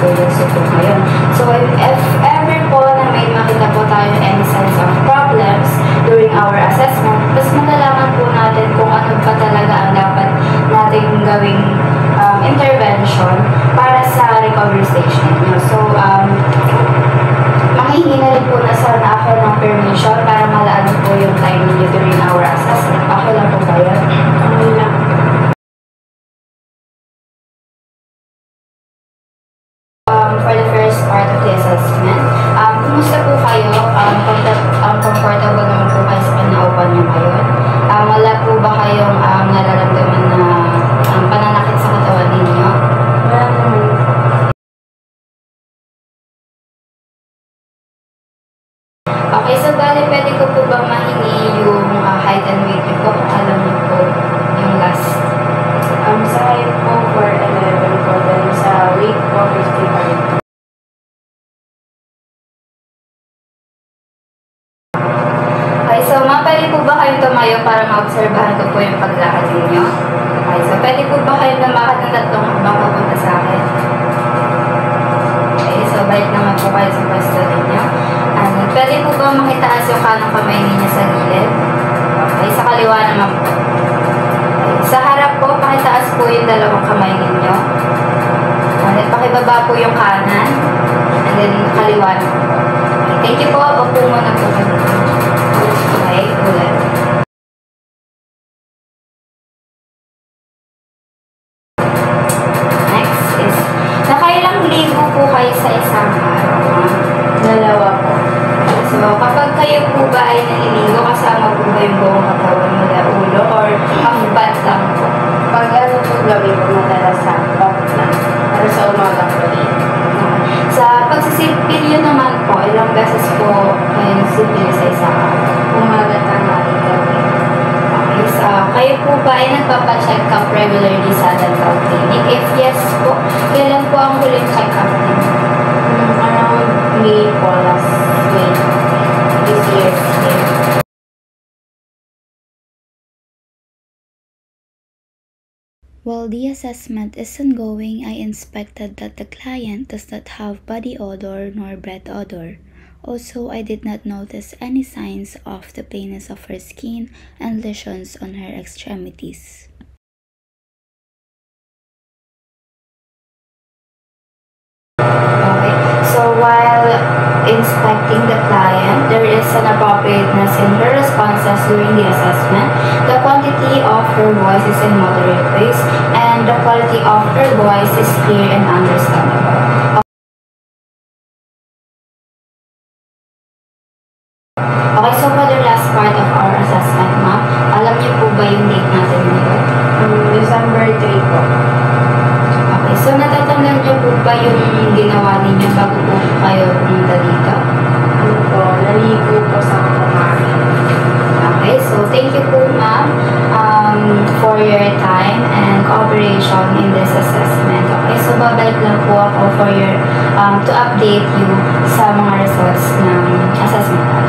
seryoso po ngayon. So, if ever po na may makita po tayo any signs of problems during our assessment, mas malalaman po natin kung ano pa talaga ang dapat nating gawing intervention para sa recovery stage ninyo. So, manghihingi na rin po na sana ako ng permission para malaan po yung time ninyo during our assessment. Okay lang po ba yan? Okay lang. For the first part of the assessment, kumusta po kayo? Comfortable naman po kayo sa pinaupan nyo ngayon? Wala po ba kayong nararamdaman na pananakit sa katawan ninyo? Wala naman. Okay, so bali pwede ko po bang mahingi yung height and weight niyo po kung alam niyo po yung last? Sa height po 4'11" po, then sa weight po 55. Okay, so pwede po ba kayong tumayo para maobserbahan ko po yung paglakad ninyo? Okay, so pwede po ba kayong lumakad ng 3 hakbang papunta sa akin? Okay, so balik naman po kayo sa pwesto ninyo. Pwede po ba makitaas yung kanang kamay ninyo sa gilid? Okay, sa kaliwa naman po. Okay, sa harap po, pakitaas po yung 2 kamay ninyo. And then pakibaba po yung kanan. And then kaliwa naman po. Okay, thank you po. Upo muna po. Okay, ulit. Next is, nakailang ligo po kayo sa isang araw? 2 po. So, kapag kayo po ba ay naliligo, kasama po ba yung buong katawan mula ulo or hangbat lang po? Pag ano po gabi po, madalas sa bakit lang. Pero sa umaga po rin. Sa pagsisipilyo naman po, ilang beses po kayo nagsipilyo sa isang araw? Umaga, tanghali, gabi. Okay, so kayo po ba ay nagpapacheck up regularly sa dental clinic? If yes po, kailan po ang huling check up ninyo? Around May po, last May. This year. While the assessment is ongoing, I inspected that the client does not have body odor nor breath odor. Also, I did not notice any signs of the plainness of her skin and lesions on her extremities. Okay, so while inspecting the client, there is an appropriateness in her responses during the assessment. The quantity of her voice is in moderate pace, and the quality of her voice is clear and understandable. Okay, so for the last part of our assessment, ma'am, alam niyo po ba yung date natin ngayon? December 3 po. Okay, so natatandaan niyo po ba yung ginawa ninyo bago po kayo pumunta dito? Ano po, naligo po sa kumari. Okay, so thank you po ma'am for your time and cooperation in this assessment. Okay, so babalik lang po ako for your to update you sa mga results ng assessment.